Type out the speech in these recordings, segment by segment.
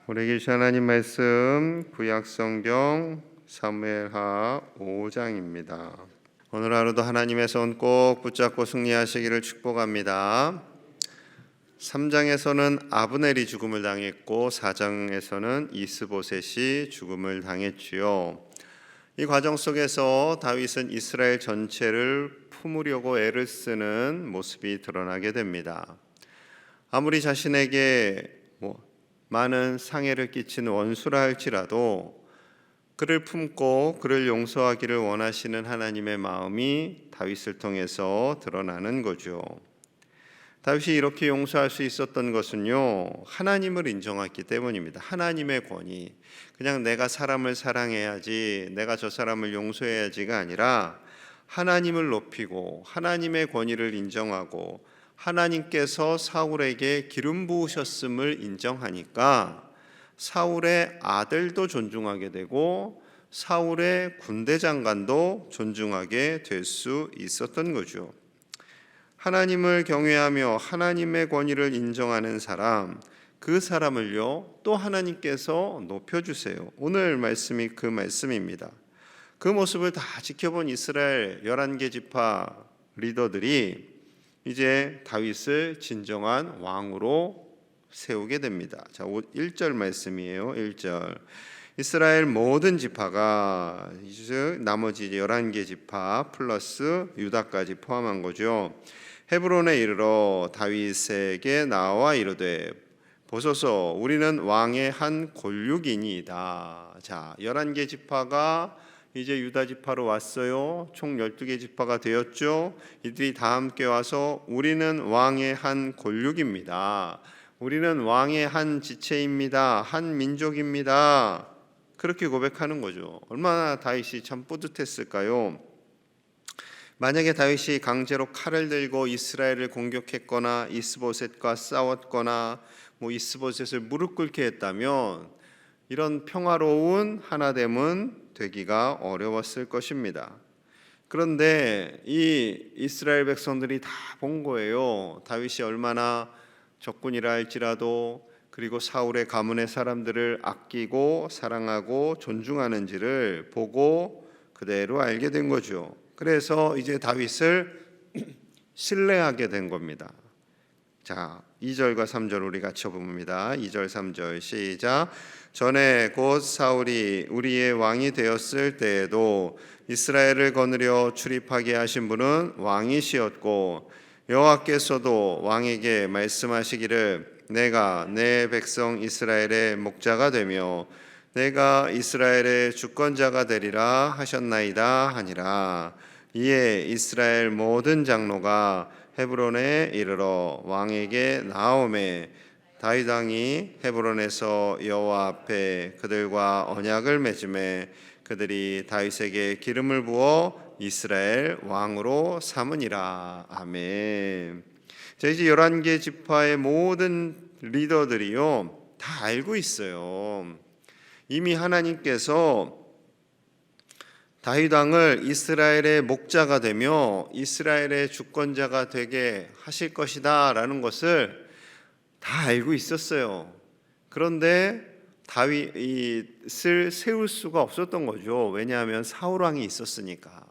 우리 계신 하나님 말씀 구약성경 사무엘하 5장입니다. 오늘 하루도 하나님의 손 꼭 붙잡고 승리하시기를 축복합니다. 3장에서는 아브넬이 죽음을 당했고 4장에서는 이스보셋이 죽음을 당했지요. 이 과정 속에서 다윗은 이스라엘 전체를 품으려고 애를 쓰는 모습이 드러나게 됩니다. 아무리 자신에게 많은 상해를 끼친 원수라 할지라도 그를 품고 그를 용서하기를 원하시는 하나님의 마음이 다윗을 통해서 드러나는 거죠. 다윗이 이렇게 용서할 수 있었던 것은요, 하나님을 인정했기 때문입니다. 하나님의 권위, 그냥 내가 사람을 사랑해야지, 내가 저 사람을 용서해야지가 아니라 하나님을 높이고 하나님의 권위를 인정하고 하나님께서 사울에게 기름 부으셨음을 인정하니까 사울의 아들도 존중하게 되고 사울의 군대 장관도 존중하게 될 수 있었던 거죠. 하나님을 경외하며 하나님의 권위를 인정하는 사람, 그 사람을요 또 하나님께서 높여주세요. 오늘 말씀이 그 말씀입니다. 그 모습을 다 지켜본 이스라엘 11개 지파 리더들이 이제 다윗을 진정한 왕으로 세우게 됩니다. 자, 1절 말씀이에요. 1절. 이스라엘 모든 지파가 나머지 11개 지파 플러스 유다까지 포함한 거죠. 헤브론에 이르러 다윗에게 나와 이르되 보소서 우리는 왕의 한 골육이니이다. 자, 11개 지파가 이제 유다 지파로 왔어요. 총 12개 지파가 되었죠. 이들이 다 함께 와서 우리는 왕의 한 골육입니다. 우리는 왕의 한 지체입니다. 한 민족입니다. 그렇게 고백하는 거죠. 얼마나 다윗이 참 뿌듯했을까요? 만약에 다윗이 강제로 칼을 들고 이스라엘을 공격했거나 이스보셋과 싸웠거나 이스보셋을 무릎 꿇게 했다면 이런 평화로운 하나됨은 되기가 어려웠을 것입니다. 그런데 이 이스라엘 백성들이 다 본 거예요. 다윗이 얼마나 적군이라 할지라도 그리고 사울의 가문의 사람들을 아끼고 사랑하고 존중하는지를 보고 그대로 알게 된 거죠. 그래서 이제 다윗을 신뢰하게 된 겁니다. 자, 2절과 3절 우리 같이 봅니다. 2절 3절 시작. 전에 곧 사울이 우리의 왕이 되었을 때에도 이스라엘을 거느려 출입하게 하신 분은 왕이시었고 여호와께서도 왕에게 말씀하시기를 내가 내 백성 이스라엘의 목자가 되며 내가 이스라엘의 주권자가 되리라 하셨나이다 하니라. 이에 이스라엘 모든 장로가 헤브론에 이르러 왕에게 나오매 다윗 왕이 헤브론에서 여호와 앞에 그들과 언약을 맺음에 그들이 다윗에게 기름을 부어 이스라엘 왕으로 삼으니라. 아멘. 자, 이제 11개 지파의 모든 리더들이요 다 알고 있어요. 이미 하나님께서 다윗 왕을 이스라엘의 목자가 되며 이스라엘의 주권자가 되게 하실 것이다 라는 것을 다 알고 있었어요. 그런데 다윗을 세울 수가 없었던 거죠. 왜냐하면 사울 왕이 있었으니까.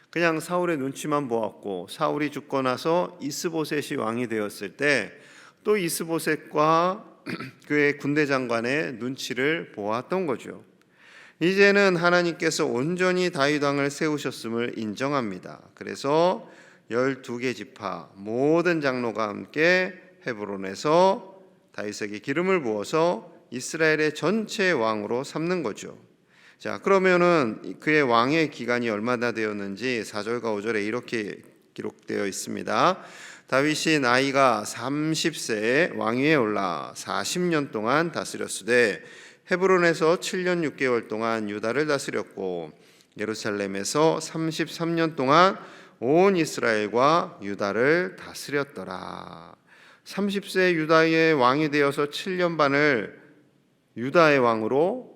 그냥 사울의 눈치만 보았고 사울이 죽고 나서 이스보셋이 왕이 되었을 때 또 이스보셋과 그의 군대 장관의 눈치를 보았던 거죠. 이제는 하나님께서 온전히 다윗 왕을 세우셨음을 인정합니다. 그래서 12개 지파 모든 장로가 함께 헤브론에서 다윗에게 기름을 부어서 이스라엘의 전체 왕으로 삼는 거죠. 자, 그러면은 그의 왕의 기간이 얼마나 되었는지 4절과 5절에 이렇게 기록되어 있습니다. 다윗이 나이가 30세에 왕위에 올라 40년 동안 다스렸으되 헤브론에서 7년 6개월 동안 유다를 다스렸고 예루살렘에서 33년 동안 온 이스라엘과 유다를 다스렸더라. 30세 유다의 왕이 되어서 7년 반을 유다의 왕으로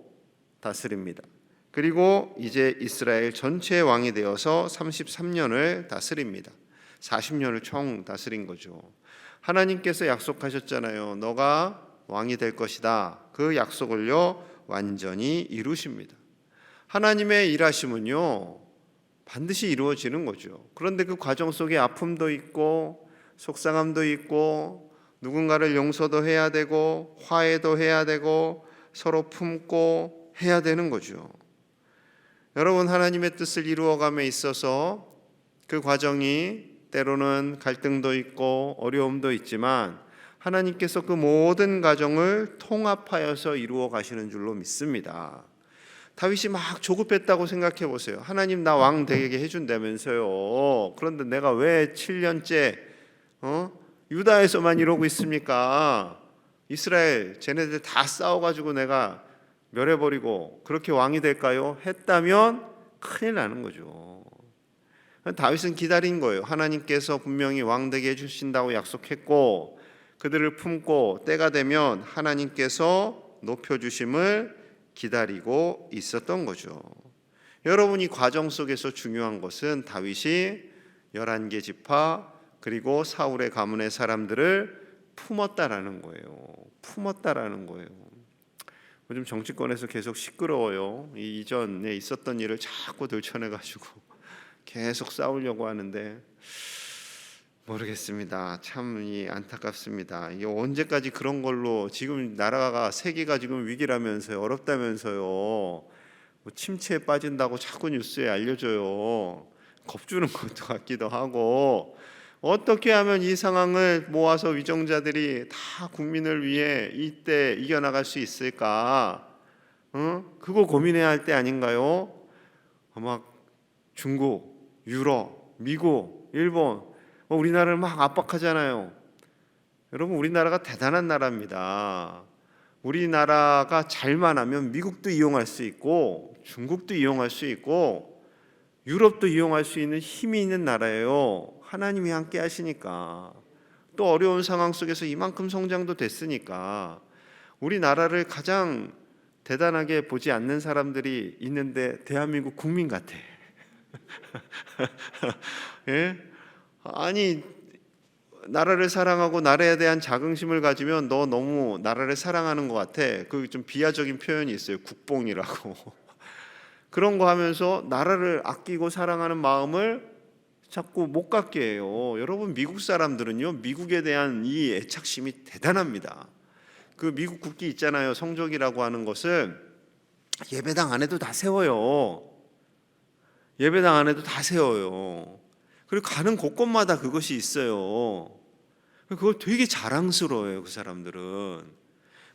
다스립니다. 그리고 이제 이스라엘 전체의 왕이 되어서 33년을 다스립니다. 40년을 총 다스린 거죠. 하나님께서 약속하셨잖아요. 너가 왕이 될 것이다. 그 약속을요 완전히 이루십니다. 하나님의 일하심은요 반드시 이루어지는 거죠. 그런데 그 과정 속에 아픔도 있고 속상함도 있고 누군가를 용서도 해야 되고 화해도 해야 되고 서로 품고 해야 되는 거죠. 여러분, 하나님의 뜻을 이루어감에 있어서 그 과정이 때로는 갈등도 있고 어려움도 있지만 하나님께서 그 모든 과정을 통합하여서 이루어 가시는 줄로 믿습니다. 다윗이 막 조급했다고 생각해 보세요. 하나님 나 왕 되게 해준다면서요. 그런데 내가 왜 7년째 유다에서만 이러고 있습니까? 이스라엘 쟤네들 다 싸워가지고 내가 멸해버리고 그렇게 왕이 될까요? 했다면 큰일 나는 거죠. 다윗은 기다린 거예요. 하나님께서 분명히 왕 되게 해주신다고 약속했고 그들을 품고 때가 되면 하나님께서 높여주심을 기다리고 있었던 거죠. 여러분, 이 과정 속에서 중요한 것은 다윗이 11개 지파 그리고 사울의 가문의 사람들을 품었다라는 거예요. 품었다라는 거예요. 요즘 정치권에서 계속 시끄러워요. 이전에 있었던 일을 자꾸 들춰내가지고 계속 싸우려고 하는데 모르겠습니다. 참 안타깝습니다. 이게 언제까지 그런 걸로, 지금 나라가 세계가 지금 위기라면서요, 어렵다면서요, 뭐 침체에 빠진다고 자꾸 뉴스에 알려줘요. 겁주는 것도 같기도 하고, 어떻게 하면 이 상황을 모아서 위정자들이 다 국민을 위해 이때 이겨나갈 수 있을까? 그거 고민해야 할 때 아닌가요? 막 중국, 유럽, 미국, 일본 우리나라를 막 압박하잖아요. 여러분, 우리나라가 대단한 나라입니다. 우리나라가 잘만 하면 미국도 이용할 수 있고 중국도 이용할 수 있고 유럽도 이용할 수 있는 힘이 있는 나라예요. 하나님이 함께 하시니까. 또 어려운 상황 속에서 이만큼 성장도 됐으니까. 우리나라를 가장 대단하게 보지 않는 사람들이 있는데 대한민국 국민 같아. 예? 아니, 나라를 사랑하고 나라에 대한 자긍심을 가지면 너 너무 나라를 사랑하는 것 같아. 그 좀 비하적인 표현이 있어요. 국뽕이라고. 그런 거 하면서 나라를 아끼고 사랑하는 마음을 자꾸 못 갖게 해요. 여러분, 미국 사람들은요, 미국에 대한 이 애착심이 대단합니다. 그 미국 국기 있잖아요. 성적이라고 하는 것을 예배당 안에도 다 세워요. 예배당 안에도 다 세워요. 그리고 가는 곳곳마다 그것이 있어요. 그거 되게 자랑스러워요, 그 사람들은.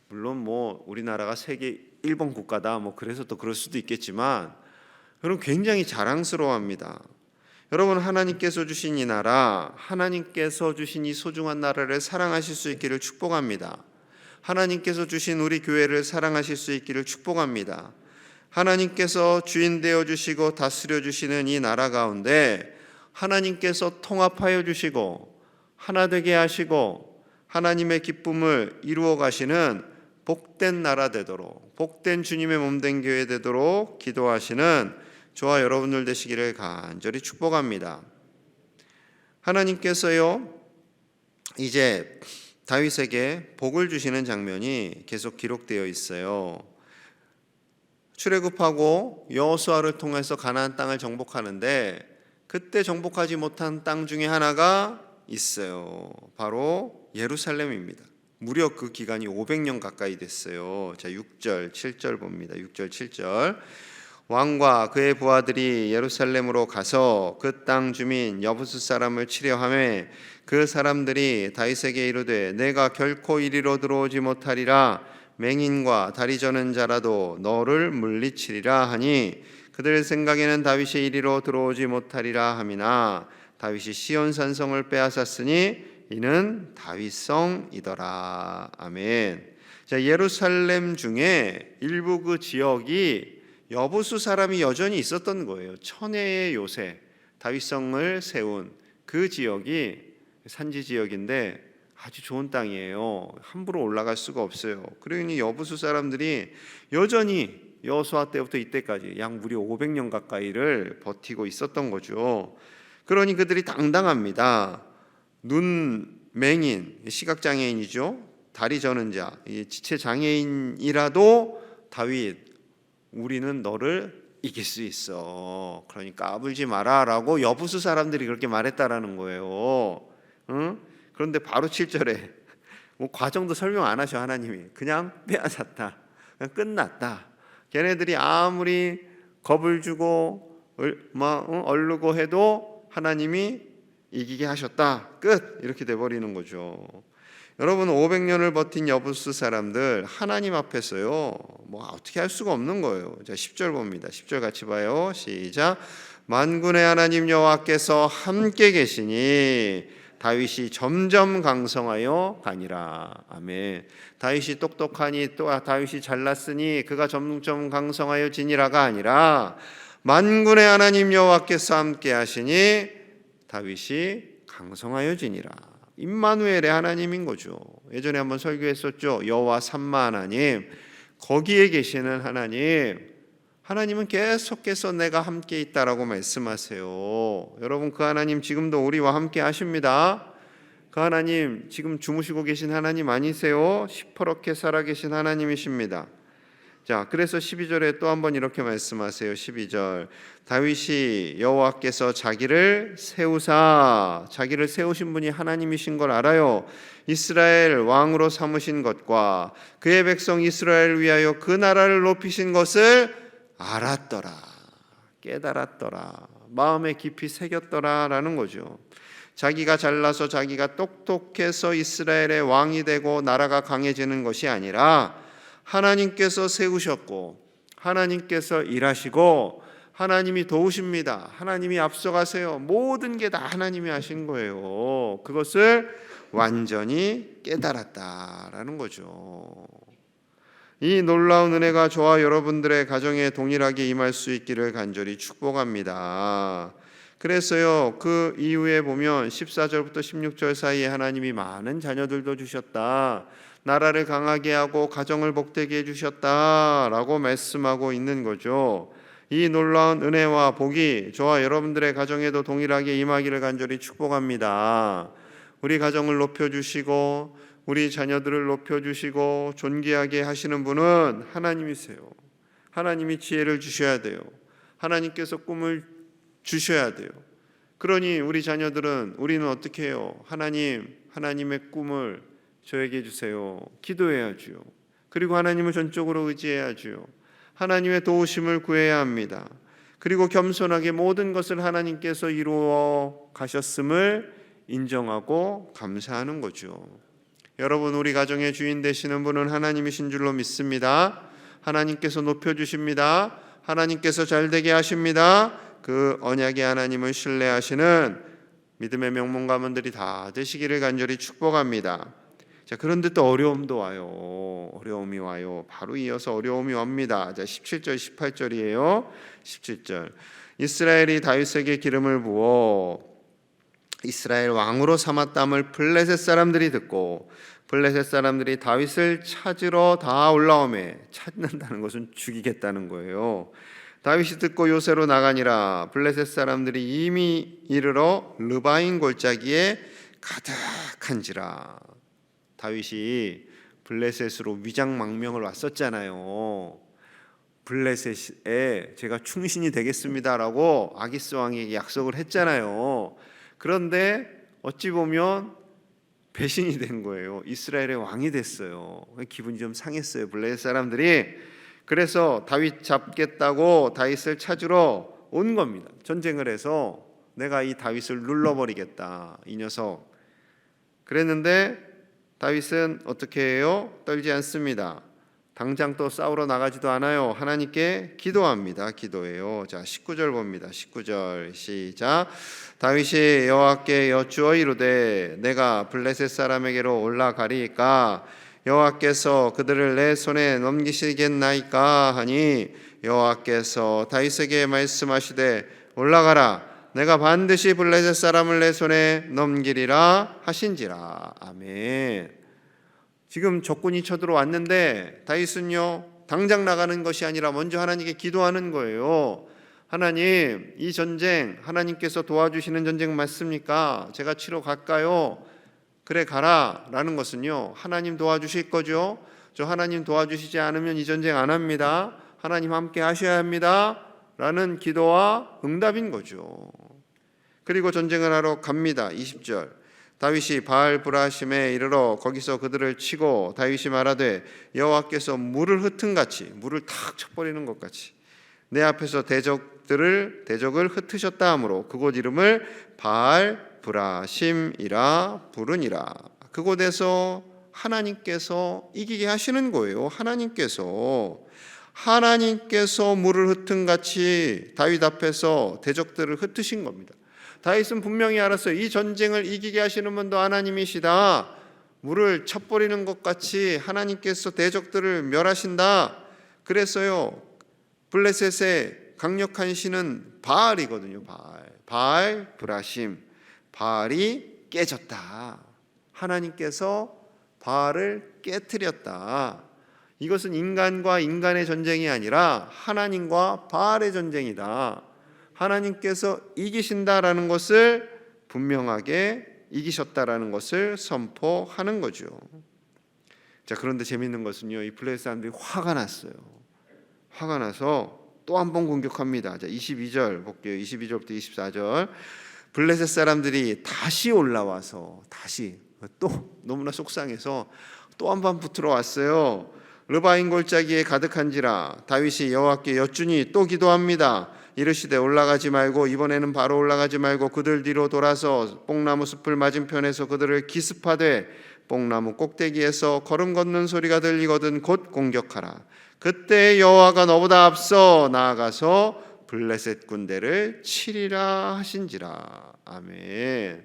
물론 뭐 우리나라가 세계 1번 국가다, 뭐 그래서 또 그럴 수도 있겠지만, 여러분 굉장히 자랑스러워합니다. 여러분, 하나님께서 주신 이 나라, 하나님께서 주신 이 소중한 나라를 사랑하실 수 있기를 축복합니다. 하나님께서 주신 우리 교회를 사랑하실 수 있기를 축복합니다. 하나님께서 주인 되어 주시고 다스려 주시는 이 나라 가운데 하나님께서 통합하여 주시고 하나 되게 하시고 하나님의 기쁨을 이루어 가시는 복된 나라 되도록, 복된 주님의 몸된 교회 되도록 기도하시는 저와 여러분들 되시기를 간절히 축복합니다. 하나님께서요, 이제 다윗에게 복을 주시는 장면이 계속 기록되어 있어요. 출애굽하고 여호수아를 통해서 가나안 땅을 정복하는데 그때 정복하지 못한 땅 중에 하나가 있어요. 바로 예루살렘입니다. 무려 그 기간이 500년 가까이 됐어요. 자, 6절, 7절 봅니다. 6절, 7절. 왕과 그의 부하들이 예루살렘으로 가서 그 땅 주민 여부수 사람을 치려하매 그 사람들이 다윗에게 이르되 내가 결코 이리로 들어오지 못하리라. 맹인과 다리 저는 자라도 너를 물리치리라 하니 그들 생각에는 다윗이 이리로 들어오지 못하리라 함이나 다윗이 시온 산성을 빼앗았으니 이는 다윗성이더라. 아멘. 자, 예루살렘 중에 일부 그 지역이 여부수 사람이 여전히 있었던 거예요. 천혜의 요새 다윗성을 세운 그 지역이 산지 지역인데 아주 좋은 땅이에요. 함부로 올라갈 수가 없어요. 그러니 여부수 사람들이 여전히 여호수아 때부터 이때까지 약 무려 500년 가까이를 버티고 있었던 거죠. 그러니 그들이 당당합니다. 눈 맹인, 시각장애인이죠. 다리 저는 자, 지체 장애인이라도 다윗, 우리는 너를 이길 수 있어. 그러니까 까불지 마라라고 여부수 사람들이 그렇게 말했다라는 거예요. 응? 그런데 바로 7절에 뭐 과정도 설명 안 하셔. 하나님이 그냥 빼앗았다. 그냥 끝났다. 걔네들이 아무리 겁을 주고 얼르고 해도 하나님이 이기게 하셨다. 끝. 이렇게 돼버리는 거죠. 여러분, 500년을 버틴 여부수 사람들 하나님 앞에서요 뭐 어떻게 할 수가 없는 거예요. 자, 10절 봅니다. 10절 같이 봐요. 시작. 만군의 하나님 여호와께서 함께 계시니 다윗이 점점 강성하여 가니라. 아멘. 다윗이 똑똑하니 또 다윗이 잘났으니 그가 점점 강성하여 지니라가 아니라 만군의 하나님 여호와께서 함께 하시니 다윗이 강성하여 지니라. 임마누엘의 하나님인 거죠. 예전에 한번 설교했었죠. 여호와 삼마 하나님, 거기에 계시는 하나님, 하나님은 계속해서 내가 함께 있다라고 말씀하세요. 여러분, 그 하나님 지금도 우리와 함께 하십니다. 그 하나님 지금 주무시고 계신 하나님 아니세요? 시퍼렇게 살아계신 하나님이십니다. 자, 그래서 12절에 또 한번 이렇게 말씀하세요. 12절. 다윗이 여호와께서 자기를 세우신 분이 하나님이신 걸 알아요. 이스라엘 왕으로 삼으신 것과 그의 백성 이스라엘을 위하여 그 나라를 높이신 것을 알았더라. 깨달았더라. 마음에 깊이 새겼더라라는 거죠. 자기가 잘나서 자기가 똑똑해서 이스라엘의 왕이 되고 나라가 강해지는 것이 아니라 하나님께서 세우셨고 하나님께서 일하시고 하나님이 도우십니다. 하나님이 앞서가세요. 모든 게 다 하나님이 하신 거예요. 그것을 완전히 깨달았다라는 거죠. 이 놀라운 은혜가 저와 여러분들의 가정에 동일하게 임할 수 있기를 간절히 축복합니다. 그래서요, 그 이후에 보면 14절부터 16절 사이에 하나님이 많은 자녀들도 주셨다. 나라를 강하게 하고 가정을 복되게 해주셨다라고 말씀하고 있는 거죠. 이 놀라운 은혜와 복이 저와 여러분들의 가정에도 동일하게 임하기를 간절히 축복합니다. 우리 가정을 높여주시고 우리 자녀들을 높여주시고 존귀하게 하시는 분은 하나님이세요. 하나님이 지혜를 주셔야 돼요. 하나님께서 꿈을 주셔야 돼요. 그러니 우리 자녀들은 우리는 어떻게 해요? 하나님의 꿈을 저에게 주세요. 기도해야지요. 그리고 하나님을 전적으로 의지해야지요. 하나님의 도우심을 구해야 합니다. 그리고 겸손하게 모든 것을 하나님께서 이루어 가셨음을 인정하고 감사하는 거죠. 여러분, 우리 가정의 주인 되시는 분은 하나님이신 줄로 믿습니다. 하나님께서 높여주십니다. 하나님께서 잘되게 하십니다. 그 언약의 하나님을 신뢰하시는 믿음의 명문가문들이 다 되시기를 간절히 축복합니다. 자, 그런데 또 어려움도 와요. 어려움이 와요. 바로 이어서 어려움이 옵니다. 자, 17절 18절이에요. 17절. 이스라엘이 다윗에게 기름을 부어 이스라엘 왕으로 삼았담을 블레셋 사람들이 듣고 블레셋 사람들이 다윗을 찾으러 다 올라오매, 찾는다는 것은 죽이겠다는 거예요. 다윗이 듣고 요새로 나가니라. 블레셋 사람들이 이미 이르러 르바인 골짜기에 가득한지라. 다윗이 블레셋으로 위장망명을 왔었잖아요. 블레셋에 제가 충신이 되겠습니다라고 아기스 왕에게 약속을 했잖아요. 그런데 어찌 보면 배신이 된 거예요. 이스라엘의 왕이 됐어요. 기분이 좀 상했어요, 블레셋 사람들이. 그래서 다윗 잡겠다고 다윗을 찾으러 온 겁니다. 전쟁을 해서 내가 이 다윗을 눌러버리겠다, 이 녀석. 그랬는데 다윗은 어떻게 해요? 떨지 않습니다. 당장 또 싸우러 나가지도 않아요. 하나님께 기도합니다. 기도해요. 자, 19절 봅니다. 19절 시작. 다윗이 여호와께 여쭈어 이르되 내가 블레셋 사람에게로 올라가리이까 여호와께서 그들을 내 손에 넘기시겠나이까 하니 여호와께서 다윗에게 말씀하시되 올라가라. 내가 반드시 블레셋 사람을 내 손에 넘기리라 하신지라. 아멘. 지금 적군이 쳐들어왔는데 다윗은요, 당장 나가는 것이 아니라 먼저 하나님께 기도하는 거예요. 하나님, 이 전쟁 하나님께서 도와주시는 전쟁 맞습니까? 제가 치러 갈까요? 그래 가라라는 것은요, 하나님 도와주실 거죠. 저 하나님 도와주시지 않으면 이 전쟁 안 합니다. 하나님 함께 하셔야 합니다. 라는 기도와 응답인 거죠. 그리고 전쟁을 하러 갑니다. 20절. 다윗이 바알 브라심에 이르러 거기서 그들을 치고 다윗이 말하되 여호와께서 물을 흩은같이, 물을 탁 쳐버리는 것 같이 내 앞에서 대적을 흩으셨다 하므로 그곳 이름을 바알 브라심이라 부르니라. 그곳에서 하나님께서 이기게 하시는 거예요. 하나님께서 물을 흩은 같이 다윗 앞에서 대적들을 흩으신 겁니다. 다윗은 분명히 알았어요. 이 전쟁을 이기게 하시는 분도 하나님이시다. 물을 쳐버리는 것 같이 하나님께서 대적들을 멸하신다. 그래서요, 블레셋의 강력한 신은 바알이거든요. 바알 브라심. 바알이 깨졌다. 하나님께서 바알을 깨트렸다. 이것은 인간과 인간의 전쟁이 아니라 하나님과 바알의 전쟁이다. 하나님께서 이기신다라는 것을 분명하게 이기셨다라는 것을 선포하는 거죠. 자, 그런데 재미있는 것은요, 이 블레셋 사람들이 화가 났어요. 화가 나서 또 한 번 공격합니다. 자, 22절 볼게요. 22절부터 24절. 블레셋 사람들이 다시 올라와서 또 너무나 속상해서 또 한 번 붙으러 왔어요. 르바임 골짜기에 가득한지라 다윗이 여호와께 여쭈니 또 기도합니다. 이르시되 올라가지 말고 이번에는 바로 올라가지 말고 그들 뒤로 돌아서 뽕나무 숲을 맞은편에서 그들을 기습하되 뽕나무 꼭대기에서 걸음 걷는 소리가 들리거든 곧 공격하라. 그때 여호와가 너보다 앞서 나아가서 블레셋 군대를 치리라 하신지라. 아멘.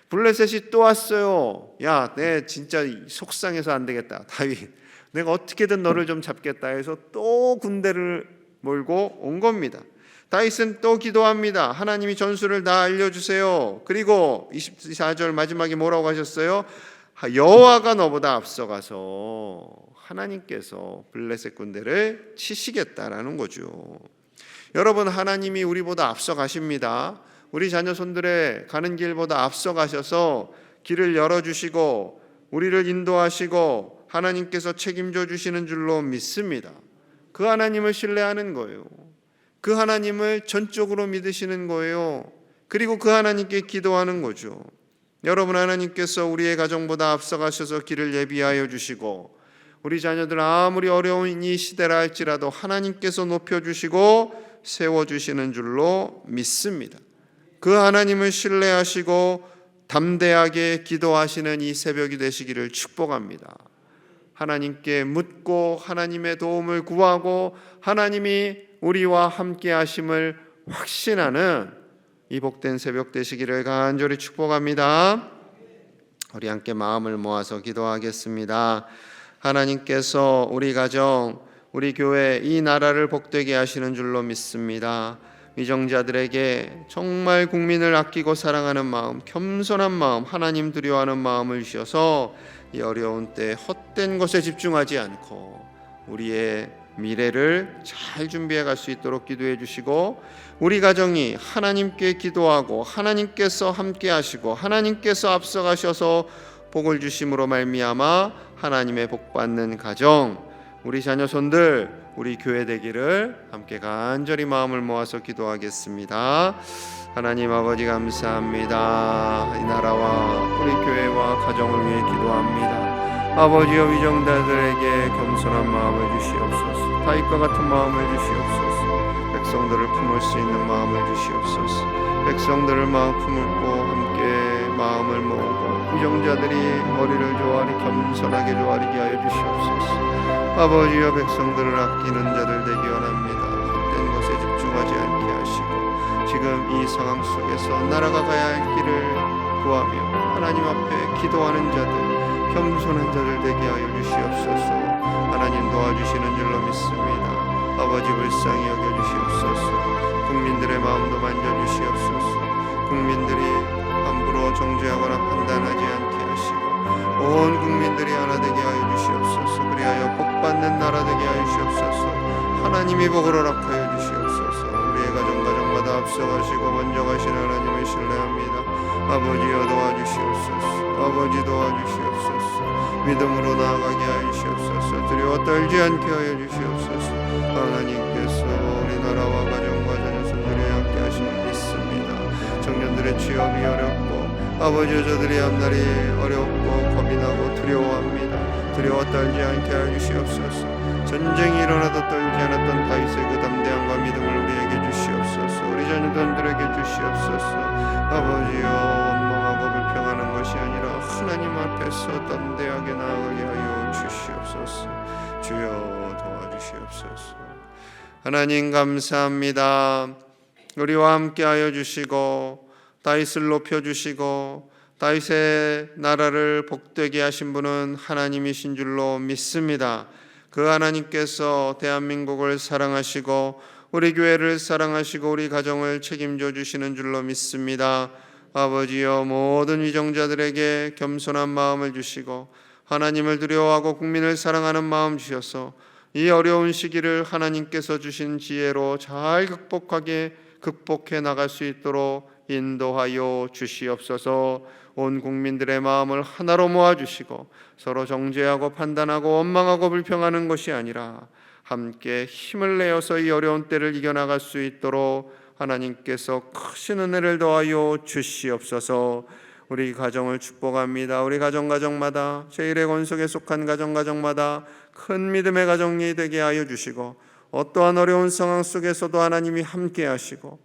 블레셋이 또 왔어요. 야, 내 진짜 속상해서 안 되겠다. 다윗, 내가 어떻게든 너를 좀 잡겠다 해서 또 군대를 몰고 온 겁니다. 다윗은 또 기도합니다. 하나님이 전술을 다 알려주세요. 그리고 24절 마지막에 뭐라고 하셨어요? 여호와가 너보다 앞서가서 하나님께서 블레셋 군대를 치시겠다라는 거죠. 여러분, 하나님이 우리보다 앞서가십니다. 우리 자녀 손들의 가는 길보다 앞서가셔서 길을 열어주시고 우리를 인도하시고 하나님께서 책임져 주시는 줄로 믿습니다. 그 하나님을 신뢰하는 거예요. 그 하나님을 전적으로 믿으시는 거예요. 그리고 그 하나님께 기도하는 거죠. 여러분, 하나님께서 우리의 가정보다 앞서가셔서 길을 예비하여 주시고 우리 자녀들 아무리 어려운 이 시대라 할지라도 하나님께서 높여주시고 세워주시는 줄로 믿습니다. 그 하나님을 신뢰하시고 담대하게 기도하시는 이 새벽이 되시기를 축복합니다. 하나님께 묻고 하나님의 도움을 구하고 하나님이 우리와 함께 하심을 확신하는 이 복된 새벽 되시기를 간절히 축복합니다. 우리 함께 마음을 모아서 기도하겠습니다. 하나님께서 우리 가정, 우리 교회, 이 나라를 복되게 하시는 줄로 믿습니다. 위정자들에게 정말 국민을 아끼고 사랑하는 마음, 겸손한 마음, 하나님 두려워하는 마음을 주셔서 이 어려운 때 헛된 것에 집중하지 않고 우리의 미래를 잘 준비해 갈 수 있도록 기도해 주시고 우리 가정이 하나님께 기도하고 하나님께서 함께 하시고 하나님께서 앞서가셔서 복을 주심으로 말미암아 하나님의 복받는 가정, 우리 자녀 손들, 우리 교회 되기를 함께 간절히 마음을 모아서 기도하겠습니다. 하나님 아버지 감사합니다. 이 나라와 우리 교회와 가정을 위해 기도합니다. 아버지여, 위정자들에게 겸손한 마음을 주시옵소서. 다윗과 같은 마음을 주시옵소서. 백성들을 품을 수 있는 마음을 주시옵소서. 백성들을 마음 품고 함께 마음을 모으고 위정자들이 머리를 조아리 겸손하게 조아리게 하여 주시옵소서. 아버지여, 백성들을 아끼는 자들 되기 원합니다. 헛된 것에 집중하지 않게 하시고 지금 이 상황 속에서 나라가 가야 할 길을 구하며 하나님 앞에 기도하는 자들, 겸손한 자들 되게 하여 주시옵소서. 하나님 도와주시는 줄로 믿습니다. 아버지, 불쌍히 여겨주시옵소서. 국민들의 마음도 만져주시옵소서. 국민들이 함부로 정죄하거나 판단하지 않게 하시고 온 국민들이 하나 되게 하여 주시옵소서. 그리하여 복받는 나라 되게 하여 주시옵소서. 하나님이 복을 허락하여 주시옵소서. 우리의 가정마다 앞서가시고 먼저 가시는 하나님을 신뢰합니다. 아버지여 도와주시옵소서. 아버지 도와주시옵소서. 믿음으로 나아가게 하여 주시옵소서. 두려워 떨지 않게 하여 주시옵소서. 하나님께서 우리나라와 가정과 자녀손들이 함께 하심을 믿습니다. 청년들의 취업이 어렵고 아버지 저들의 앞날이 어렵고 겁이 나고 두려워합니다. 두려워 떨지 않게 하여 주시옵소서. 전쟁이 일어나도 떨지 않았던 다윗의 그 담대함과 믿음을 우리에게 주시옵소서. 우리 자녀들에게 주시옵소서. 아버지여 원망하고 불평하는 것이 아니라 하나님 앞에서 담대하게 나아가게 하여 주시옵소서. 주여 도와주시옵소서. 하나님 감사합니다. 우리와 함께 하여 주시고 다윗을 높여주시고 다윗의 나라를 복되게 하신 분은 하나님이신 줄로 믿습니다. 그 하나님께서 대한민국을 사랑하시고 우리 교회를 사랑하시고 우리 가정을 책임져 주시는 줄로 믿습니다. 아버지여 모든 위정자들에게 겸손한 마음을 주시고 하나님을 두려워하고 국민을 사랑하는 마음 주셔서 이 어려운 시기를 하나님께서 주신 지혜로 잘 극복해 나갈 수 있도록 인도하여 주시옵소서. 온 국민들의 마음을 하나로 모아주시고 서로 정죄하고 판단하고 원망하고 불평하는 것이 아니라 함께 힘을 내어서 이 어려운 때를 이겨나갈 수 있도록 하나님께서 크신 은혜를 더하여 주시옵소서. 우리 가정을 축복합니다. 우리 가정마다 제1의 권속에 속한 가정마다 큰 믿음의 가정이 되게 하여 주시고 어떠한 어려운 상황 속에서도 하나님이 함께 하시고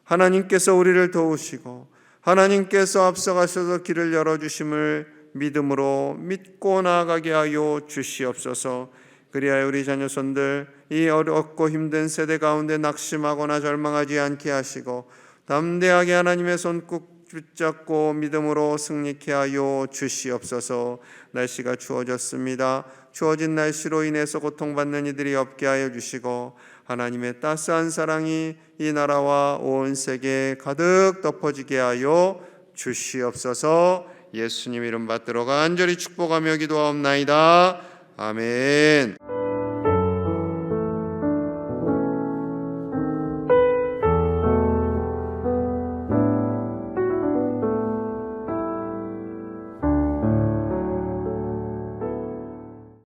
하나님께서 우리를 도우시고 하나님께서 앞서가셔서 길을 열어주심을 믿음으로 믿고 나아가게 하여 주시옵소서. 그리하여 우리 자녀손들 이 어렵고 힘든 세대 가운데 낙심하거나 절망하지 않게 하시고 담대하게 하나님의 손 꼭 붙잡고 믿음으로 승리케 하여 주시옵소서. 날씨가 추워졌습니다. 추워진 날씨로 인해서 고통받는 이들이 없게 하여 주시고 하나님의 따스한 사랑이 이 나라와 온 세계에 가득 덮어지게 하여 주시옵소서. 예수님 이름 받들어 간절히 축복하며 기도하옵나이다. 아멘.